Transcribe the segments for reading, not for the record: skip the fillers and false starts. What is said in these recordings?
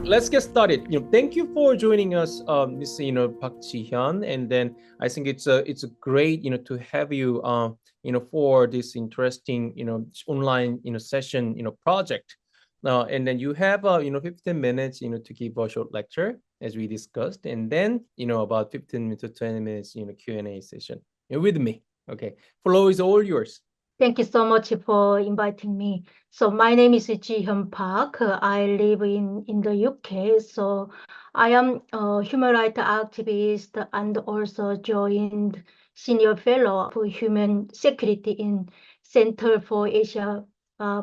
let's get started. Thank you for joining us, Miss Bakjihyun. And then I think it's a great to have you for this interesting online session project. And then you have 15 minutes to give a short lecture as we discussed, and then about 15 to 20 minutes Q&A session with me. Okay, floor is all yours. Thank you so much for inviting me. So my name is Ji-hyun Park. I live in the UK. So I am a human rights activist and also joined senior fellow for human security in Center for Asia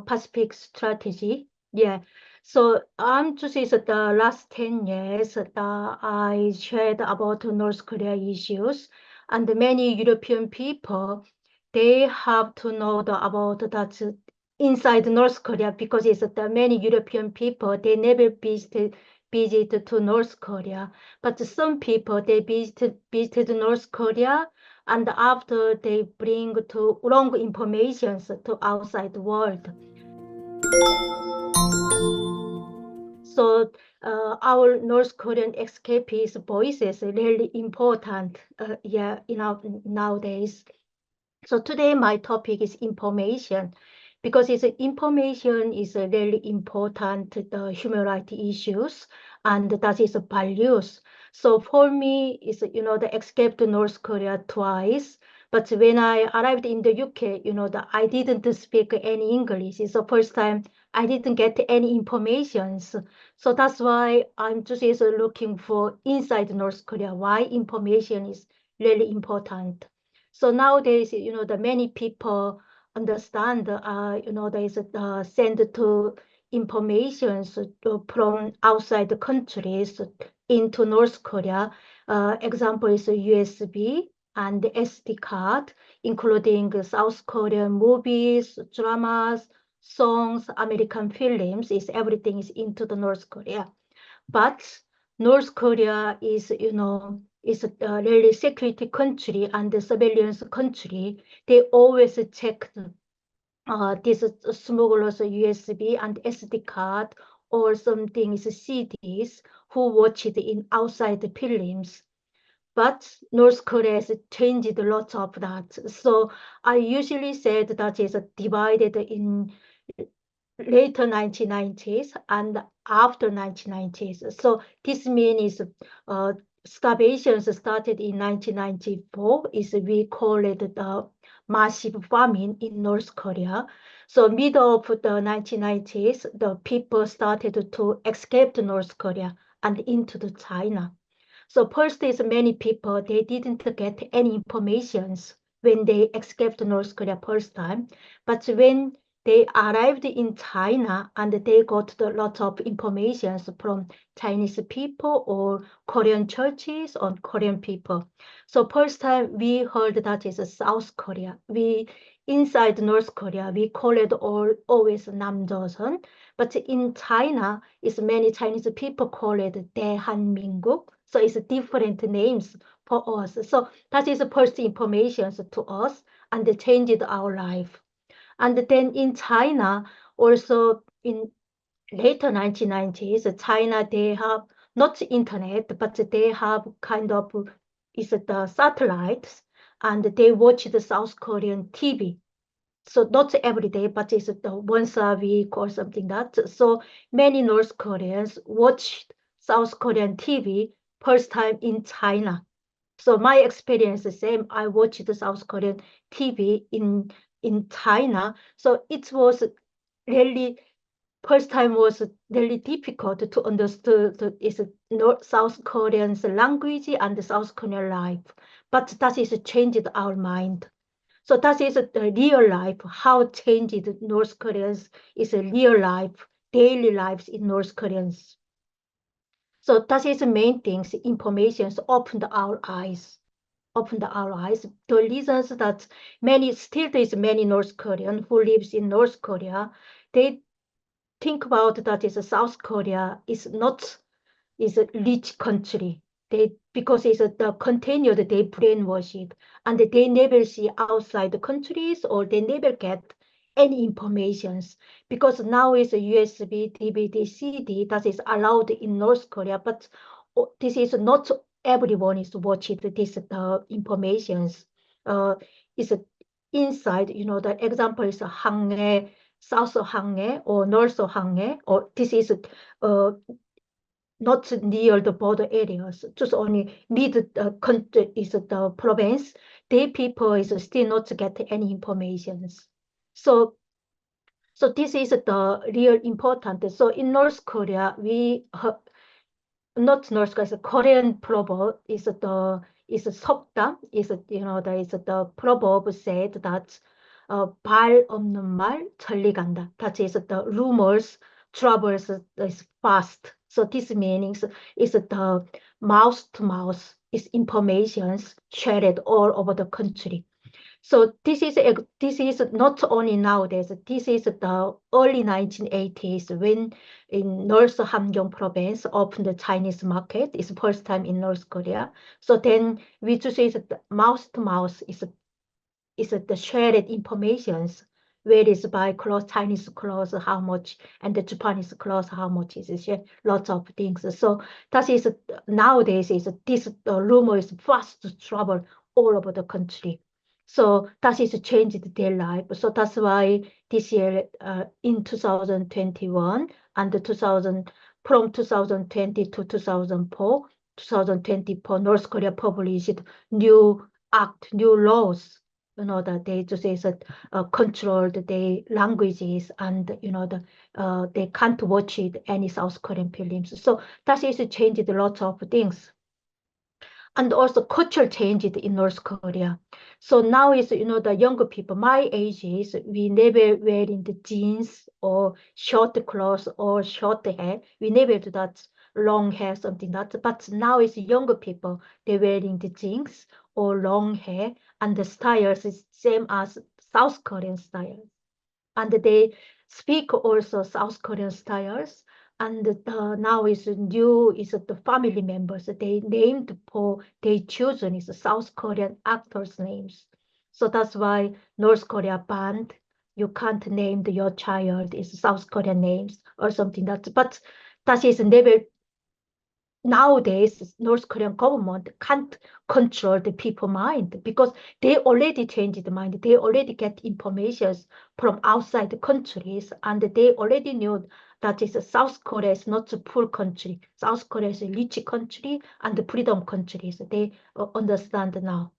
Pacific Strategy. Yeah. So I'm just the last 10 years I shared about North Korea issues, and many European people, they have to know about that inside North Korea, because it's the many European people, they never visit to North Korea. But some people, they visited North Korea, and after they bring to wrong information to outside world. So our North Korean escapees voices are really important nowadays. So today my topic is information, because information is really important to the human rights issues, and that is values. So for me, it's the escape to North Korea twice. But when I arrived in the UK, I didn't speak any English. It's the first time I didn't get any information. So that's why I'm just looking for inside North Korea, why information is really important. So nowadays, the many people understand, there is send to information from outside the countries into North Korea. Example is USB and the SD card, including South Korean movies, dramas, songs, American films. Everything is into the North Korea. But North Korea is, is a really security country and the surveillance country. They always check this smugglers USB and SD card or something is CDs who watch it in outside the films. But North Korea has changed a lot of that. So I usually said that is divided in later 1990s and after 1990s. So this means starvation started in 1994. We call it the massive famine in North Korea. So middle of the 1990s, the people started to escape to North Korea and into the China. So first is many people, they didn't get any information when they escaped to North Korea first time. But when they arrived in China and they got a lot of information from Chinese people or Korean churches or Korean people. So first time we heard that is South Korea. Inside North Korea, we call it always Namjoseon. But in China, many Chinese people call it Daehanmin국. So it's different names for us. So that is the first information to us, and it changed our life. And then in China, also in later 1990s, China, they have not internet, but they have kind of the satellites, and they watch the South Korean TV. So not every day, but it's once a week or something that. So many North Koreans watched South Korean TV first time in China. So my experience is the same. I watched the South Korean TV in China. So it was really, first time was really difficult to understand South Korean's language and the South Korean life. But that is changed our mind. So that is the real life, how changed North Koreans is a real life, daily lives in North Koreans. So that is the main things, information opened our eyes. The reasons that there's many North Korean who lives in North Korea, they think about that is South Korea is a rich country. Because it's the continued they brainwash it, and they never see outside the countries, or they never get any informations, because now is a USB, DVD, CD that is allowed in North Korea, but this is not everyone is watching this informations. Is inside, the example is Hanghae, South Hanghae or North Hanghae, or this is not near the border areas, just only mid country is the province. They people is still not get any informations. So this is the real important. So in North Korea, we not North Korea, Korean proverb is 속담, is the proverb said that 발 없는 말 천리 간다. That is the rumors travels is fast. So this meanings is the mouth to mouth is informations shared all over the country. So this is not only nowadays. This is the early 1980s when in North Hamgyong province opened the Chinese market. It's first time in North Korea. So then we just say that mouth to mouth is the shared informations. Where is buy clothes, Chinese clothes, how much, and the Japanese clothes, how much is it? Lots of things. So that is nowadays is this rumor is fast to travel all over the country. So that is changed their life. So that's why this year in 2021 and from 2020 to 2024, North Korea published new laws. That they just is control the languages, and they can't watch any South Korean films. So that is changed lots of things. And also culture changed in North Korea. So now is, the younger people, my age is, we never wearing the jeans or short clothes or short hair. We never do that, long hair, something that. But now is younger people, they wearing the jeans or long hair, and the styles is same as South Korean style. And they speak also South Korean styles. And now is new is the family members they named for their children is South Korean actors' names. So that's why North Korea banned, you can't name your child is South Korean names or something. But that is never. Nowadays, North Korean government can't control the people mind, because they already changed the mind. They already get information from outside the countries, and they already knew that is South Korea is not a poor country. South Korea is a rich country and the freedom countries. They understand now.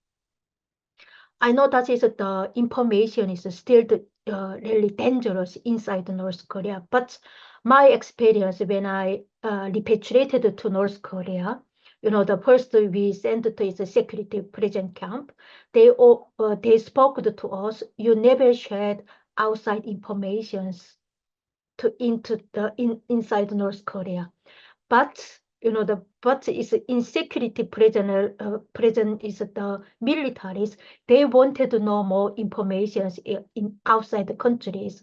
I know that is the information is still really dangerous inside North Korea, but my experience when I repatriated to North Korea, the first we sent to is a security prison camp. They spoke to us. You never shared outside informations inside North Korea, but but is in security prison is the militaries. They wanted to know more information in outside the countries.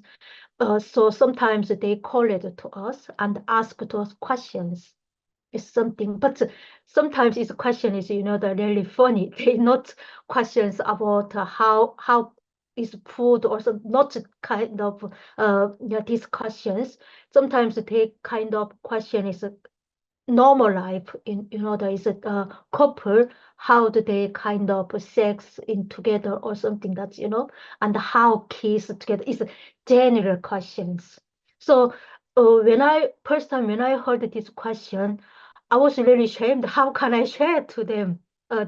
So sometimes they call it to us and ask to us questions. It's something, but sometimes this question is, they're really funny. They not questions about how is food or some, not kind of these questions. Sometimes they kind of question is normal life in there is a couple, how do they kind of sex in together or something that's and how kiss together is general questions. So when I first time when I heard this question, I was really ashamed. How can I share to them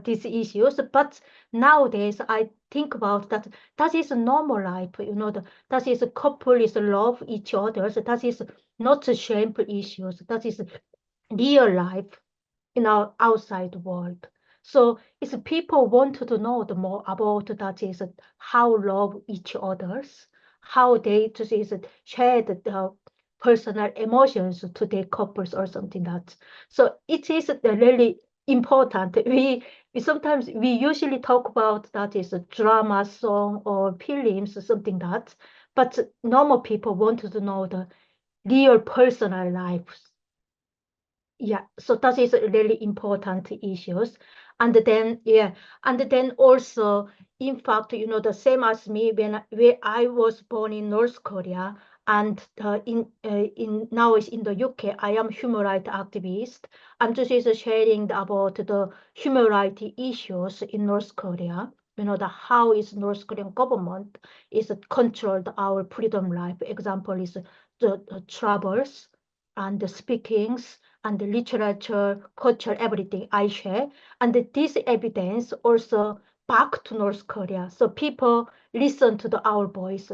these issues? But nowadays I think about that is a normal life, that is a couple is love each other. So that is not a shameful issues. That is real life in our outside world. So it's people want to know the more about that is how love each others, how they just is share the personal emotions to their couples or something that. So it is really important. We sometimes we usually talk about that is a drama song or films or something that, but normal people want to know the real personal lives. Yeah, so that is really important issues. And then, and then also, in fact, the same as me, when I was born in North Korea, and now is in the UK, I am human rights activist. I'm just sharing about the human rights issues in North Korea. How is North Korean government is controlled our freedom life. Example is the travels and the speakings and the literature, culture, everything I share. And this evidence also back to North Korea. So people listen to our voice.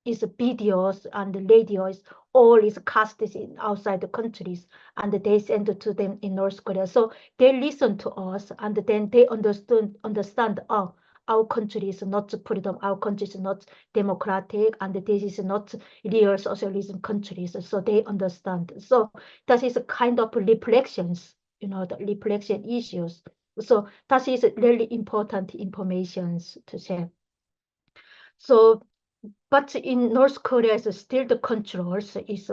Is videos and the radios, all is casted in outside the countries, and they send it to them in North Korea. So they listen to us, and then they understand, oh, our country is not freedom, our country is not democratic, and this is not real socialism countries. So they understand. So that is a kind of reflections, the reflection issues. So that is really important information to share. So, but in North Korea, is still the controls is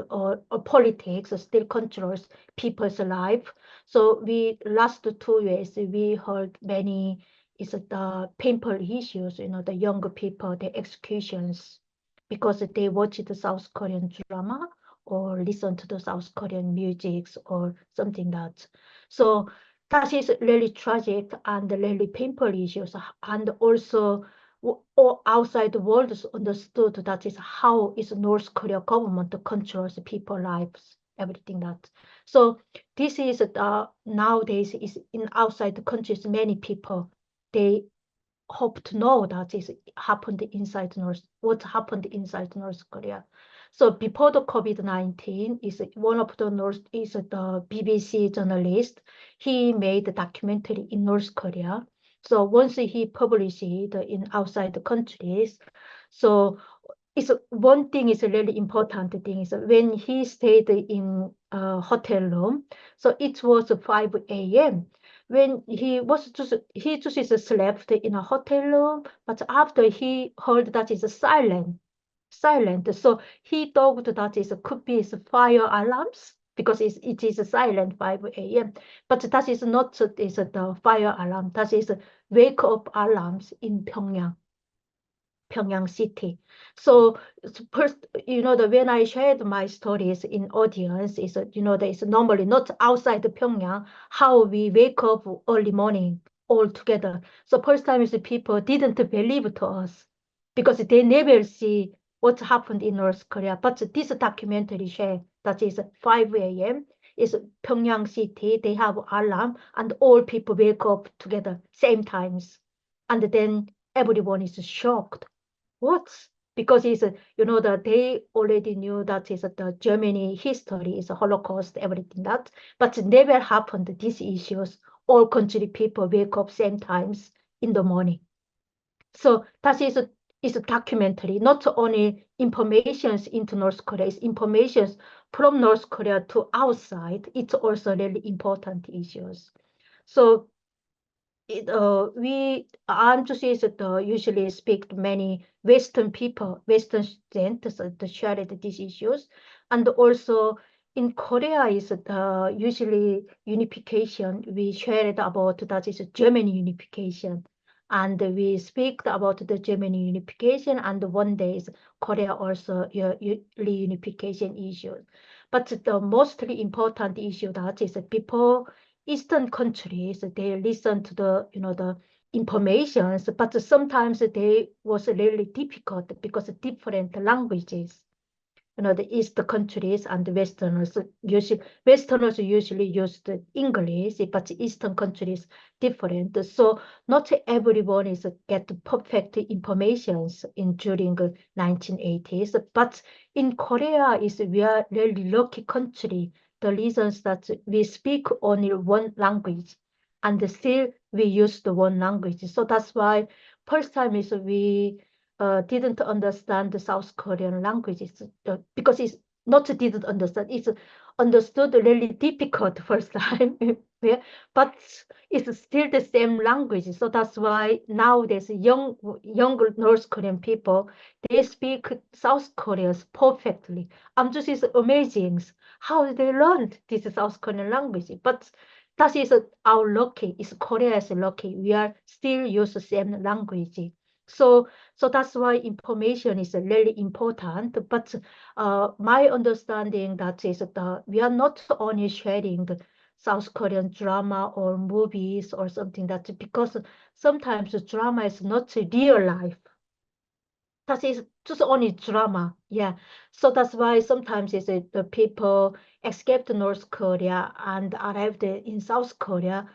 politics still controls people's life. So we last 2 years we heard many is the painful issues. The younger people, the executions because they watch the South Korean drama or listen to the South Korean music or something that. So that is really tragic and really painful issues, and also or outside the world understood that is how is North Korea government controls people's lives, everything that. So this is nowadays is in outside the countries, many people they hope to know that is happened inside what happened inside North Korea. So before the COVID-19 is one of the the BBC journalist. He made a documentary in North Korea. So once he published it in outside the countries, so it's one thing is a really important thing is when he stayed in a hotel room. So it was 5 a.m. when he just slept in a hotel room, but after he heard that is silent. So he thought that is could be fire alarms because it is silent 5 a.m. But that is not is the fire alarm. That is wake up alarms in Pyongyang city. So first, when I shared my stories in audience, is it's normally not outside the Pyongyang, how we wake up early morning all together. So first time is the people didn't believe to us because they never see what happened in North Korea. But this documentary share that is 5 a.m. is Pyongyang city. They have alarm and all people wake up together same times. And then everyone is shocked. What? Because it's that they already knew that is the Germany history is a Holocaust, everything that, but never happened. These issues, all country people wake up same times in the morning. So that is a documentary, not only informations into North Korea, it's informations from North Korea to outside. It's also really important issues. So I'm just usually speak to many Western people, Western students to share these issues, and also in Korea is usually unification. We shared about that is German unification, and we speak about the German unification, and one day is Korea also reunification issue. But the mostly important issue that is people Eastern countries, they listen to the informations, but sometimes they was really difficult because of different languages. The East countries and the Westerners usually use the English, but Eastern countries different. So not everyone is get perfect informations in during 1980s, but in Korea we are really lucky country. The reasons that we speak only one language and still we use the one language. So that's why first time is we didn't understand the South Korean languages because it's not didn't understand. It's understood really difficult first time, yeah, but it's still the same language. So that's why nowadays younger North Korean people they speak South Korean perfectly. I'm just it's amazing how they learned this South Korean language. But That is our lucky. It's Korea's lucky. We are still use the same language. So that's why information is really important. But my understanding that is that we are not only sharing the South Korean drama or movies or something that because sometimes the drama is not real life. That is just only drama. Yeah. So that's why sometimes it's the people escaped North Korea and arrived in South Korea.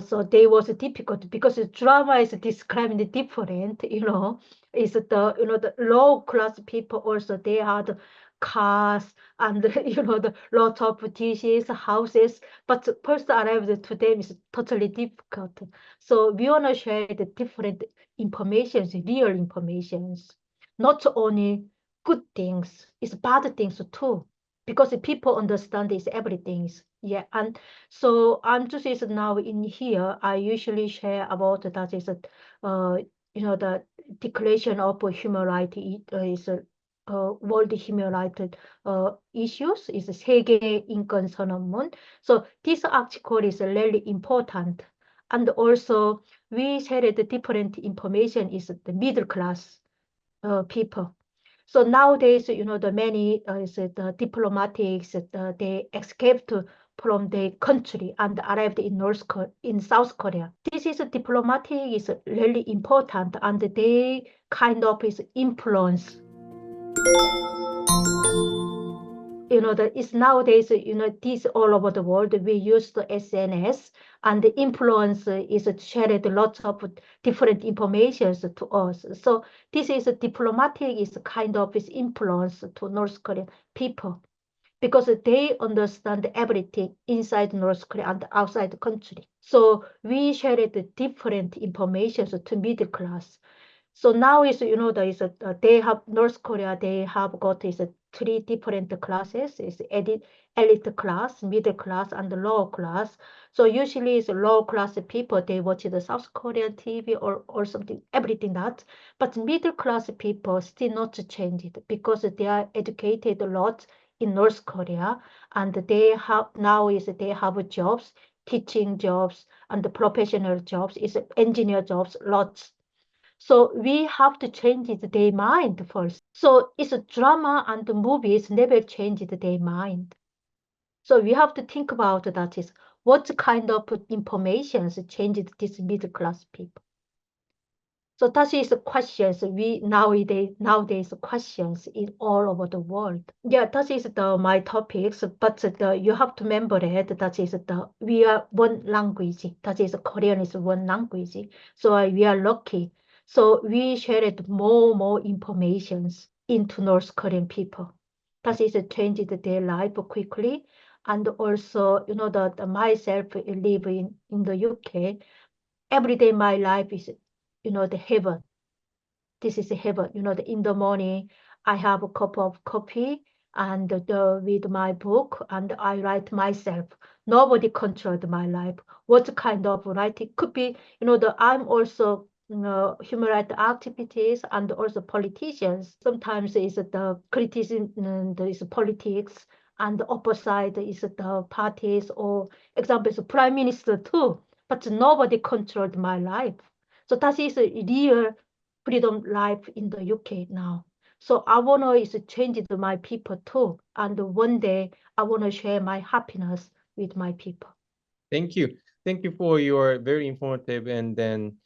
So they was difficult because the drama is describing different, Is the the low class people also they had cars and the lot of dishes, houses, but first arrived to them is totally difficult. So we wanna share the different informations, real informations, not only good things, it's bad things too, because the people understand is everything. Yeah, and so I'm just is now in here. I usually share about that is the Declaration of Human Rights is World Human Rights issues is 세계 인권 선언문. So this article is really important, and also we shared the different information is the middle class people. So nowadays, the many the diplomatics they escaped from their country and arrived in South Korea. This is diplomatic is really important, and they kind of is influence. That is nowadays, this all over the world, we use the SNS, and the influence is shared lots of different informations to us. So this is diplomatic is kind of is influence to North Korean people, because they understand everything inside North Korea and outside the country. So we shared different information to middle class. So now is there is they have North Korea, they have got is three different classes: is elite class, middle class, and the lower class. So usually is low class people they watch the South Korean TV or something, everything that. But middle class people still not changed because they are educated a lot in North Korea, and they have now is they have jobs, teaching jobs and the professional jobs, is engineer jobs, lots. So we have to change their mind first. So it's a drama and the movies never changed their mind. So we have to think about that is what kind of information changed these middle class people. So that is the questions we nowadays questions in all over the world. Yeah, that is my topics, but you have to remember that is we are one language. That is Korean is one language. So we are lucky. So we shared more informations into North Korean people. That is changed their life quickly. And also, that myself live in the UK. Every day my life is the heaven. This is heaven. In the morning, I have a cup of coffee and with my book, and I write myself. Nobody controlled my life. What kind of writing could be, I'm also human rights activities and also politicians. Sometimes is the criticism, there is politics, and the opposite is the parties, or example is prime minister too. But nobody controlled my life. So that is a real freedom life in the UK now. So I wanna is change my people too. And one day I wanna share my happiness with my people. Thank you. Thank you for your very informative and then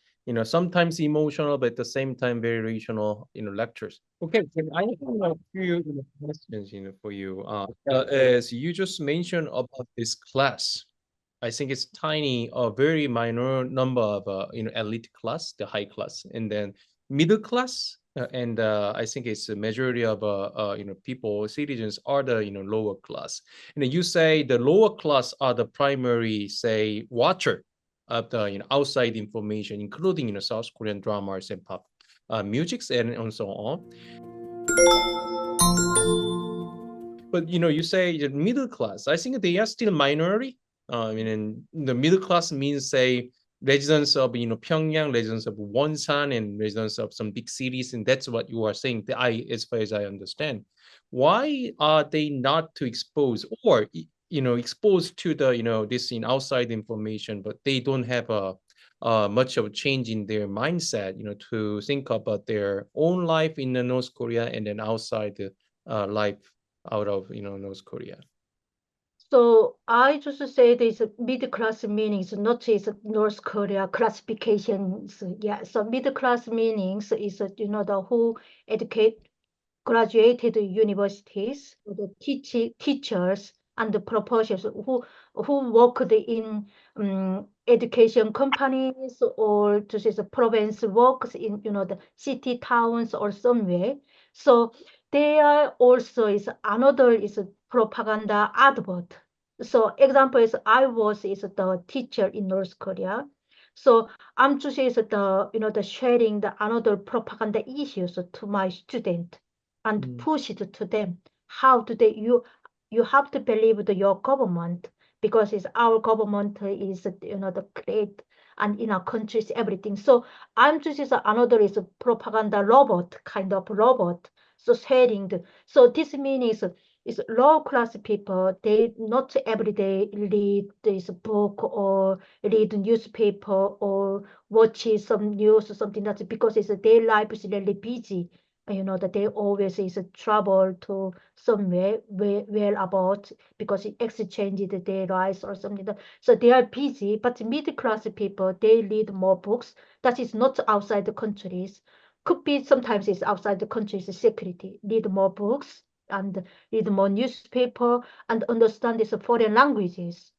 sometimes emotional but at the same time very rational lectures. Okay, so I have a few questions for you. As you just mentioned about this class, I think it's tiny, a very minor number of elite class, the high class, and then middle class, and I think it's a majority of people, citizens are the lower class. And you say the lower class are the primary, say, watcher of the outside information, including South Korean dramas and pop musics and so on. But you say the middle class. I think they are still minority. I mean, and the middle class means say residents of Pyongyang, residents of Wonsan, and residents of some big cities, and that's what you are saying. As far as I understand, why are they not to expose, or exposed to the this in outside information, but they don't have a much of a change in their mindset, to think about their own life in the North Korea and then outside the life out of North Korea. So I just say this middle class meanings, not just North Korea classifications. Yeah, so middle class meanings is the who graduated universities, the teachers and the professors who worked in education companies or just the province works in the city towns or somewhere. So there also is another is propaganda advert. So example is I was the teacher in North Korea. So I'm just the sharing the another propaganda issues to my student and push it to them. How do they you have to believe your government because it's our government is the great and in our countries everything. So I'm just another is a propaganda robot kind of robot. So sharing so this means is low class people they not every day read this book or read newspaper or watch some news or something that's because it's their life is really busy that they always is trouble to somewhere where about because it exchanges their rights or something so they are busy but middle class people they read more books that is not outside the countries could be sometimes it's outside the country's security read more books and read more newspaper and understand these foreign languages.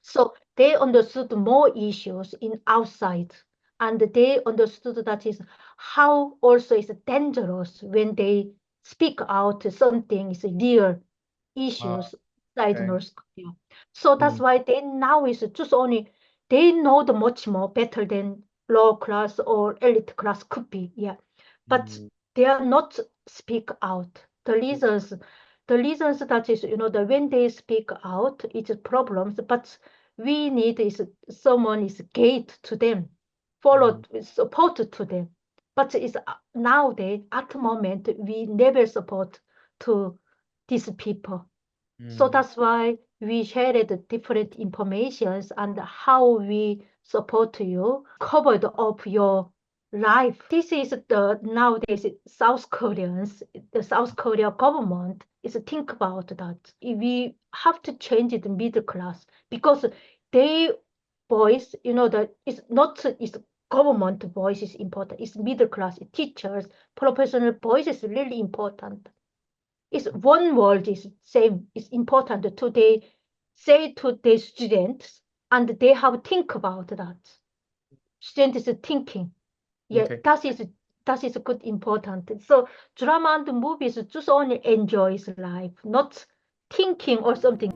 So they understood more issues in outside and they understood that is how also is dangerous when they speak out something is real issues inside Okay. North Korea. So that's why they now is just only they know the much more better than low class or elite class could be, yeah. But they are not speak out. The reasons that is the when they speak out, it's problems. But we need is someone is gate to them, follow support to them. But it's nowadays at the moment we never support to these people. So that's why we shared different informations and how we support you, covered up your life. This is the nowadays South Koreans, the South Korea government is think about that. We have to change the middle class because they voice, that it's not it's government voice is important. It's middle class, teachers, professional voice is really important. It's one word is same is important to they say to the students and they have think about that. Students is thinking. Yeah, Okay. that is good important. So drama and movies just only enjoys life, not thinking or something.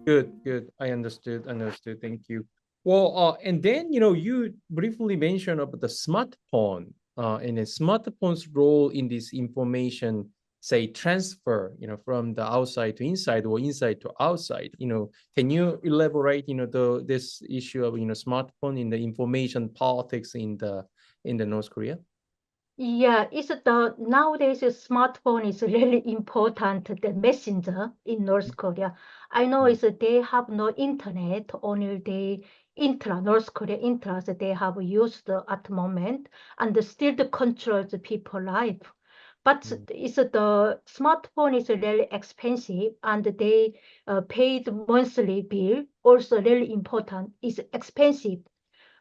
Good. I understood. Thank you. Well, and then you briefly mentioned about the smartphone, and a smartphone's role in this information, say transfer, from the outside to inside or inside to outside. Can you elaborate, this issue of smartphone in the information politics in the North Korea? Yeah, it's nowadays a smartphone is really important, the messenger in North Korea. I know it's they have no internet, only the North Korea intra they have used at the moment and still the control the people life. But it's the smartphone is really expensive and they paid monthly bill also really important. It's expensive.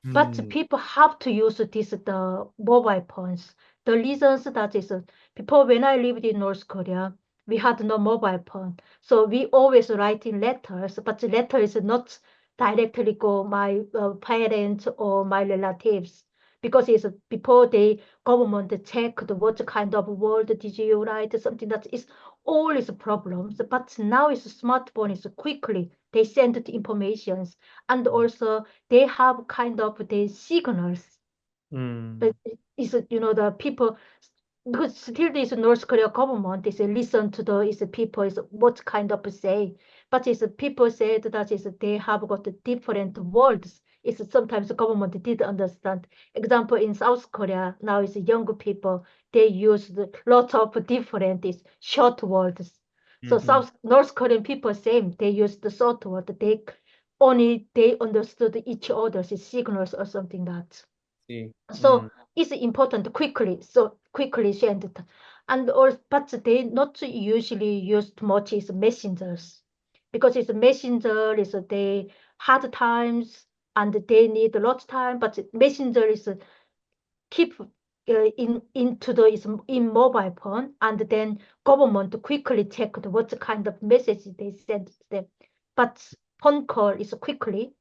But people have to use this the mobile phones. The reasons that is before when I lived in North Korea, we had no mobile phone. So we always writing letters, but the letter is not directly go my parents or my relatives because it's before the government checked what kind of word did you write, something that is always problems. But now it's smartphone is quickly they send the informations and also they have kind of the signals. But is the people because still this North Korea government is listen to the is people is what kind of say, but is people said that is they have got different words. It's sometimes the government did understand. Example in South Korea now is young people they use the lot of different is short words. So North Korean people same. They use the short word. They understood each other's signals or something that. See. So it's important quickly send. And or but they not usually used much is messengers, because it's a messenger is they hard times and they need a lot of time, but messenger is keep into the is in mobile phone, and then government quickly check what kind of message they send them. But phone call is quickly,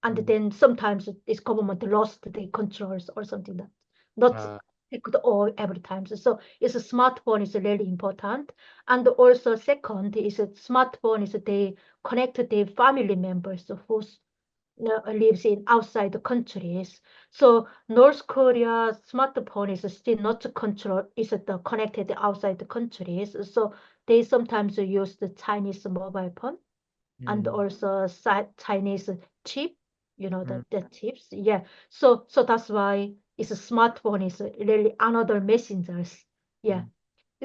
and then sometimes it's government lost the controls or something that not checked all every time. So it's a smartphone is really important. And also second is a smartphone is they connect the family members who's lives in outside the countries. So North Korea smartphone is still not connected outside the countries. So they sometimes use the Chinese mobile phone and also Chinese chip, the chips. Yeah. So that's why it's a smartphone is really another messengers. Yeah.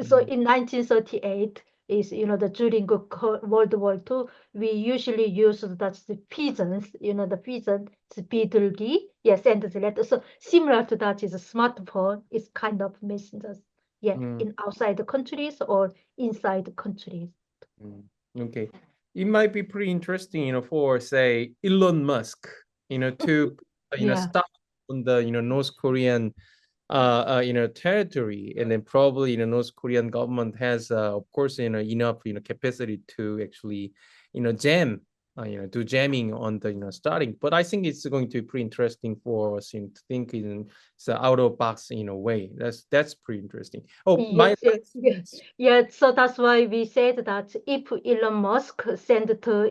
So in 1938 is during World War II, we usually use that's the pigeons, the pigeon, the 비둘기, send the letter. So similar to that is a smartphone is kind of messengers, in outside the countries or inside the countries. Okay, it might be pretty interesting, for say Elon Musk, to stop on the North Korean territory, and then probably North Korean government has of course enough capacity to actually jam do jamming on the starting. But I think it's going to be pretty interesting for us to think in out of box way. That's pretty interesting. Oh, So that's why we said that if Elon Musk send to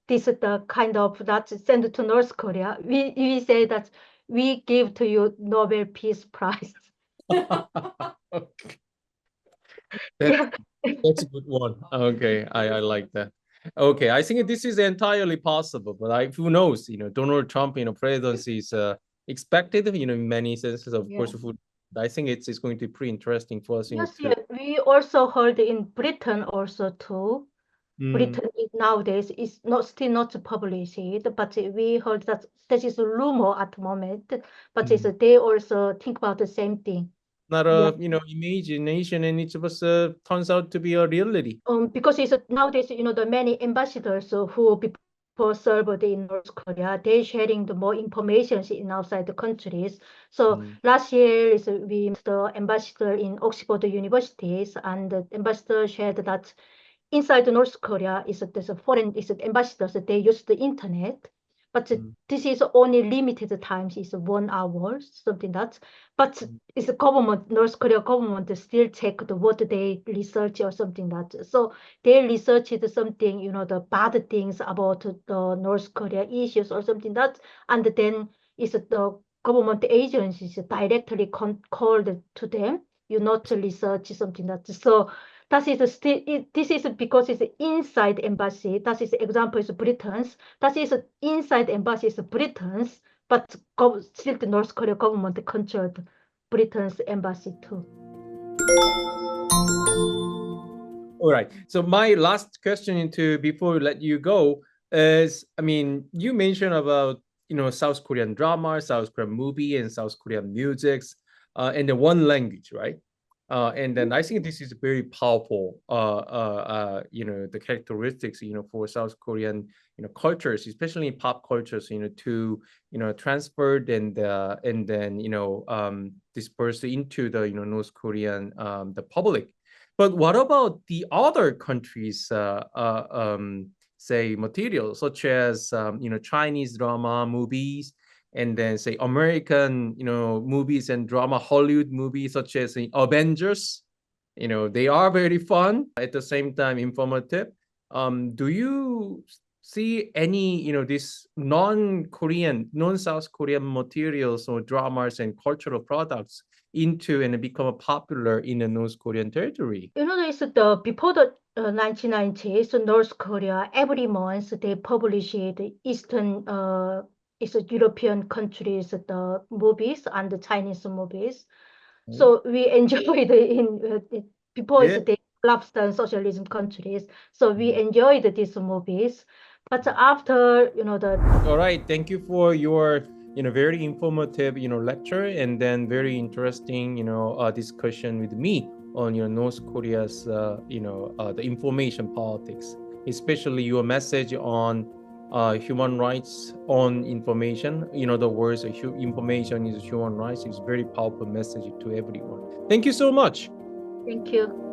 the kind of that send to North Korea, we say that we give to you Nobel Peace Prize. Okay. That's a good one. Okay, I like that. Okay, I think this is entirely possible, but who knows? Donald Trump, presidency is expected, in many senses, of course. I think it's going to be pretty interesting for us. Yes, we also heard in Britain also too. Britain nowadays is still not published, but we heard that that is a rumor at the moment. But they also think about the same thing. Not a imagination, and it was turns out to be a reality. Because nowadays the many ambassadors who before served in North Korea, they sharing the more information in outside the countries. So last year we met the ambassador in Oxford universities, and the ambassador shared that inside North Korea there's a foreign ambassadors, they use the internet, but this is only limited times, is 1 hour, something that. But it's a government, North Korea government still check what they research or something that. So they researched something, the bad things about the North Korea issues or something that, and then the government agencies directly called to them, to research something that. So that is still, this is because it's inside embassy. That is example is Britain's. That is inside embassy is Britain's, but still the North Korea government controlled Britain's embassy too. All right. So my last question before we let you go is, you mentioned about South Korean drama, South Korean movie, and South Korean musics, and the one language, right? And then I think this is very powerful, the characteristics, for South Korean, cultures, especially pop cultures, to, transferred and then, dispersed into the, North Korean, the public. But what about the other countries, say materials such as, Chinese drama, movies, and then say American, movies and drama, Hollywood movies such as Avengers, they are very fun, at the same time informative. Do you see any, this non-Korean, non-South Korean materials or dramas and cultural products into and become popular in the North Korean territory? It's before the 1990s, North Korea every month they publish the Eastern it's European countries the movies and the Chinese movies. So we enjoyed before collapsed socialism countries. So we enjoyed these movies. But after, the All right, thank you for your very informative lecture, and then very interesting discussion with me on North Korea's the information politics, especially your message on human rights on information. The words information is human rights is very powerful message to everyone. Thank you so much. Thank you.